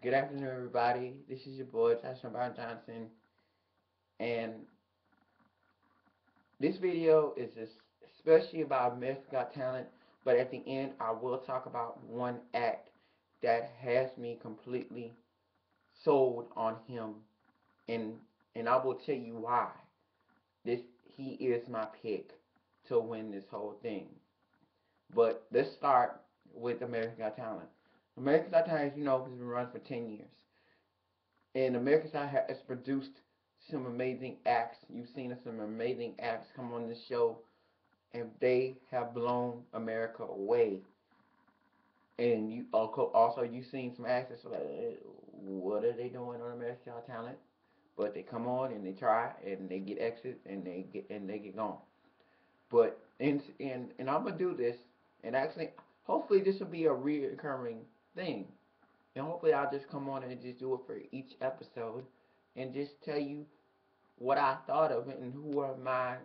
Good afternoon, everybody. This is your boy, Tyson Brown Johnson, and this video is especially about America's Got Talent, but at the end, I will talk about one act that has me completely sold on him, and I will tell you why. This He is my pick to win this whole thing. But let's start with America's Got Talent. America's Got Talent, as you know, has been running for 10 years. And American Idol has produced some amazing acts. You've seen some amazing acts come on this show, and they have blown America away. And you've seen some acts that's like, what are they doing on American Got Talent? But they come on and they try and they get exit and they get gone. But and I'm gonna do this, and actually hopefully this will be a reoccurring thing. And hopefully I'll just come on and just do it for each episode and just tell you what I thought of it and who are my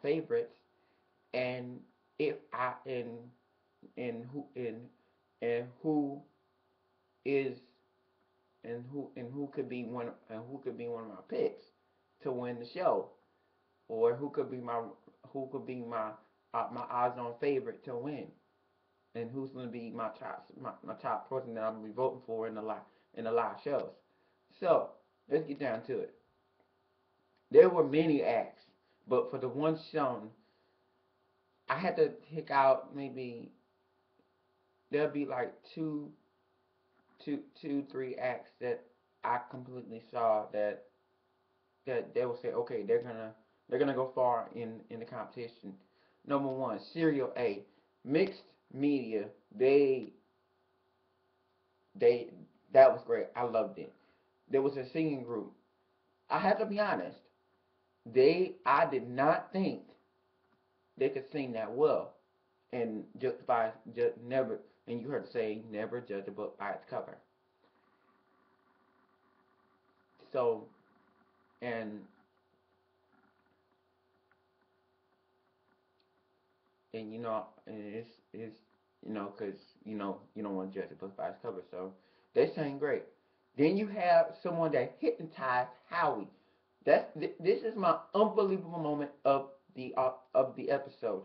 favorites, and if I and who is and who could be one of my picks to win the show, or who could be my odds on favorite to win, and who's going to be my top person that I'm going to be voting for in the live shows. So let's get down to it. There were many acts, but for the one shown, I had to pick out maybe there'll be like three acts that I completely saw that they will say, okay, they're gonna go far in the competition. Number one, Serial A, mixed media. They that was great. I loved it. There was a singing group. I have to be honest. I did not think they could sing that well, and just never. And you heard say never judge a book by its cover. So and and it's because you don't want to judge a book by its cover. So they sang great. Then you have someone that hypnotized Howie. This is my unbelievable moment of the episode.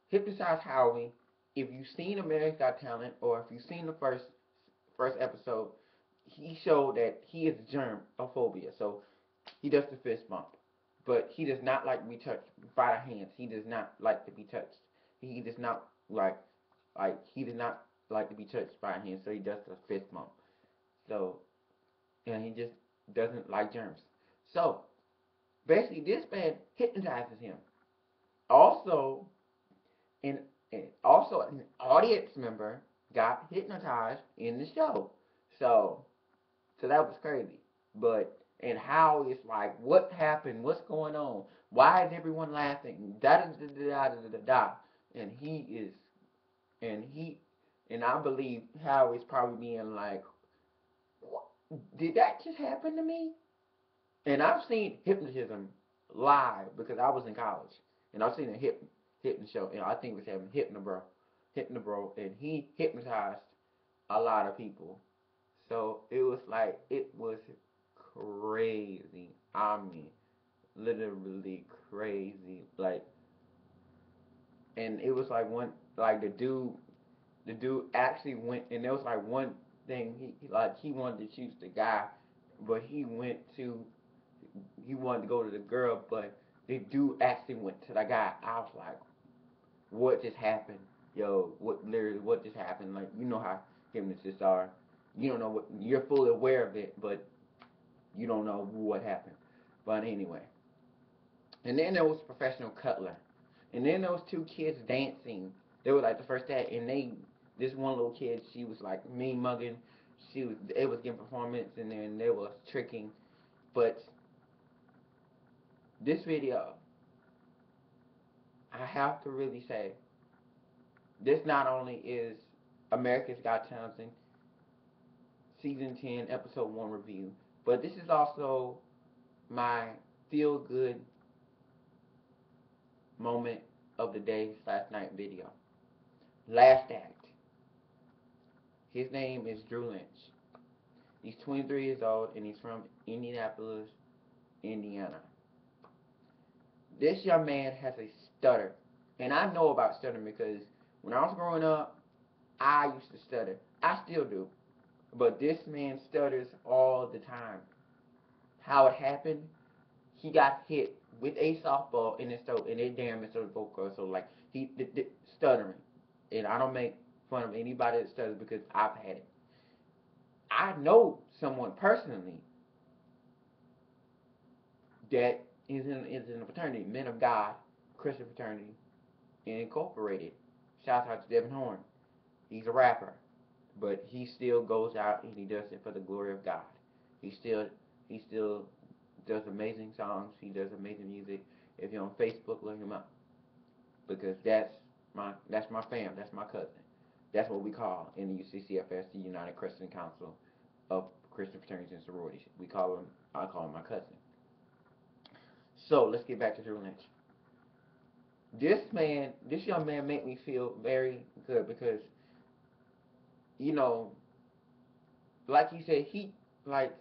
Hypnotized Howie. If you've seen America's Got Talent, or if you've seen the first episode, he showed that he is germophobia. So he does the fist bump, but he does not like to be touched by the hands. He does not like to be touched. He does not he does not like to be touched by hands. So he does the fist bump. So and he just doesn't like germs. So basically, this man hypnotizes him. Also, and also an audience member got hypnotized in the show. So that was crazy. But and how it's like, what happened? What's going on? Why is everyone laughing? Da da da da da da da. And he is, and he, and I believe how he's probably being like, what? Did that just happen to me? And I've seen hypnotism live because I was in college, and I've seen a hypno show. I think it was having Hypnobro, and he hypnotized a lot of people. So it was crazy. I mean, literally crazy. And it was like the dude actually went, and there was like one thing he wanted to choose the guy, but he wanted to go to the girl, but the dude actually went to the guy. I was like, what just happened? Yo, what just happened? Like, you know how hypnotists are. You don't know what, you're fully aware of it, but you don't know what happened. But anyway, and then there was Professional Cutler, and then there was two kids dancing. They were like the first act, and this one little kid, she was like mean mugging. It was giving performance, and then they was tricking. But this video, I have to really say, this not only is America's Got Talent season 10 episode 1 review, but this is also my feel good moment of the day /night video. Last act. His name is Drew Lynch. He's 23 years old and he's from Indianapolis, Indiana. This young man has a stutter. And I know about stuttering because when I was growing up, I used to stutter. I still do. But this man stutters all the time. How it happened, he got hit with a softball in his throat and it damaged his vocal cords. So like stuttering. And I don't make fun of anybody that stutters because I've had it. I know someone personally that is in a fraternity, Men of God, Christian fraternity, Incorporated. Shout out to Devin Horn. He's a rapper, but he still goes out and he does it for the glory of God. He still does amazing songs. He does amazing music. If you're on Facebook, look him up because that's my fam. That's my cousin. That's what we call in the UCCFS, the United Christian Council of Christian Fraternities and Sororities. I call him my cousin. So let's get back to Drew Lynch. This young man made me feel very good because, you know, like he said, he like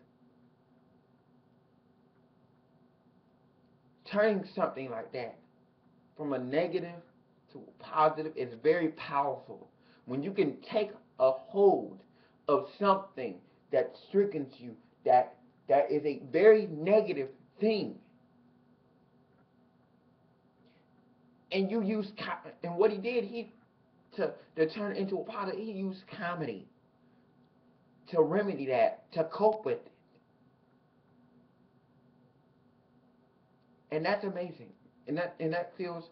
turning something like that from a negative to a positive is very powerful. When you can take a hold of something that strikens you, that is a very negative thing, and you use and what he did, to turn it into a positive, he used comedy to remedy that, to cope with it, and that's amazing. And that feels.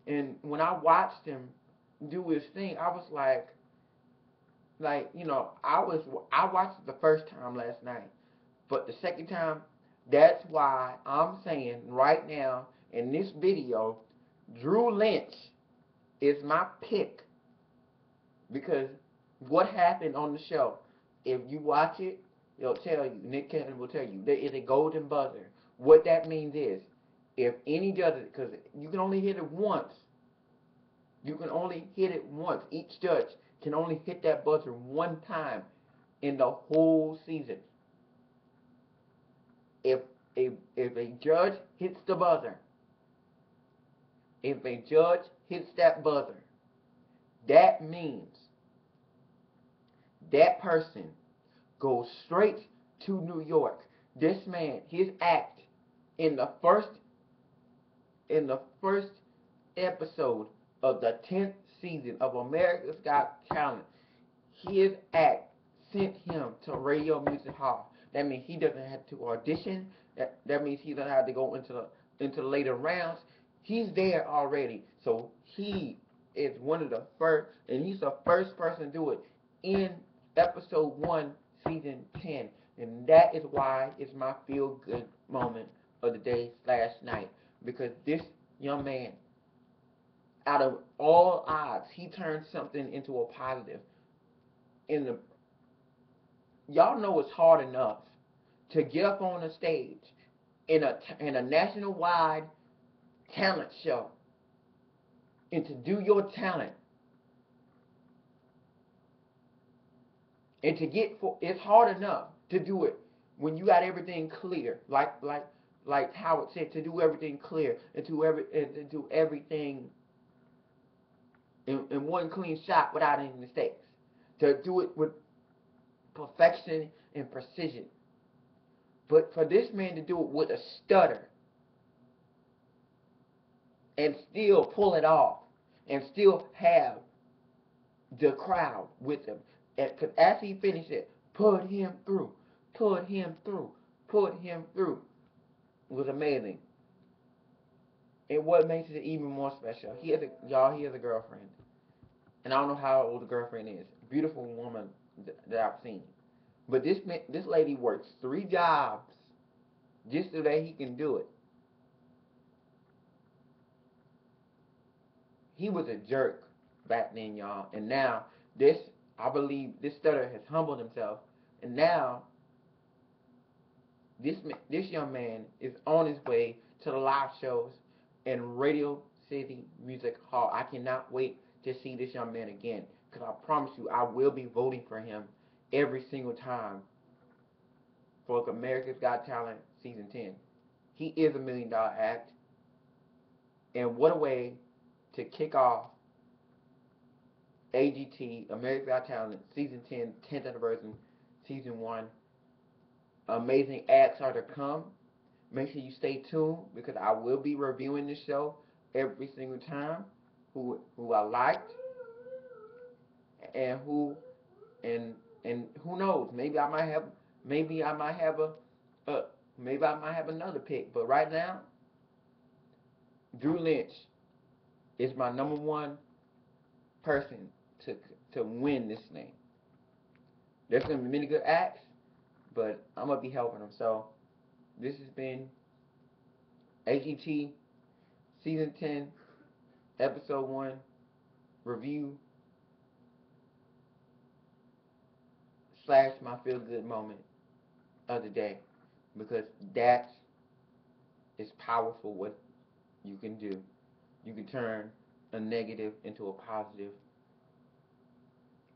And when I watched him do his thing, I was like I watched it the first time last night, but the second time, that's why I'm saying right now in this video, Drew Lynch is my pick because what happened on the show, if you watch it, it'll tell you, Nick Cannon will tell you, there is a golden buzzer. What that means is, if any judge, because you can only hit it once, each judge can only hit that buzzer one time in the whole season. If a judge hits the buzzer, if a judge hits that buzzer, that means that person goes straight to New York. This man, his act in the first episode of the 10th season of America's Got Talent, his act sent him to Radio Music Hall. That means he doesn't have to audition. That means he doesn't have to go into later rounds. He's there already. So he is one of the first, and he's the first person to do it in episode 1, season 10. And that is why it's my feel-good moment of the day / night. Because this young man, out of all odds, he turned something into a positive. Y'all know it's hard enough to get up on a stage in a national-wide talent show and to do your talent and it's hard enough to do it when you got everything clear, like Howard said, to do everything clear and to do everything in one clean shot without any mistakes, to do it with perfection and precision. But for this man to do it with a stutter and still pull it off and still have the crowd with him, because as he finished it, put him through, was amazing. And what makes it even more special, he has a girlfriend, and I don't know how old the girlfriend is. Beautiful woman that I've seen. But this lady works 3 jobs just so that he can do it. He was a jerk back then, y'all, and now I believe this stutter has humbled himself, and now this young man is on his way to the live shows in Radio City Music Hall. I cannot wait to see this young man again. Because I promise you, I will be voting for him every single time for America's Got Talent Season 10. He is $1 million act. And what a way to kick off AGT, America's Got Talent, Season 10, 10th anniversary, Season 1. Amazing acts are to come. Make sure you stay tuned because I will be reviewing this show every single time. Who I liked and and who knows? Maybe I might have maybe I might have maybe I might have another pick. But right now, Drew Lynch is my number one person to to win this thing. There's gonna be many good acts, but I'm gonna be helping them. So this has been AGT Season 10, Episode 1 review slash my feel good moment of the day, because that is powerful what you can do. You can turn a negative into a positive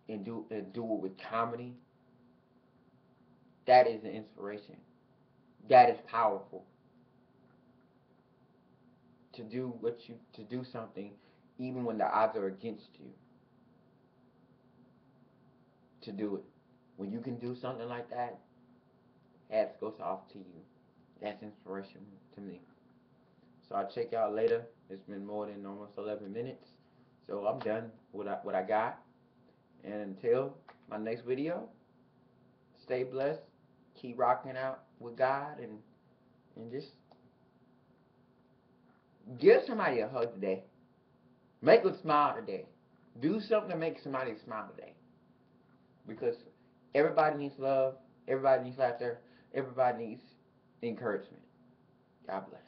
and do it with comedy. That is an inspiration. That is powerful. To do something even when the odds are against you. To do it. When you can do something like that, hats goes off to you. That's inspiration to me. So I'll check y'all later. It's been more than almost 11 minutes. So I'm done with what I got. And until my next video, stay blessed. Keep rocking out with God and just give somebody a hug today. Make them smile today. Do something to make somebody smile today. Because everybody needs love. Everybody needs laughter. Everybody needs encouragement. God bless.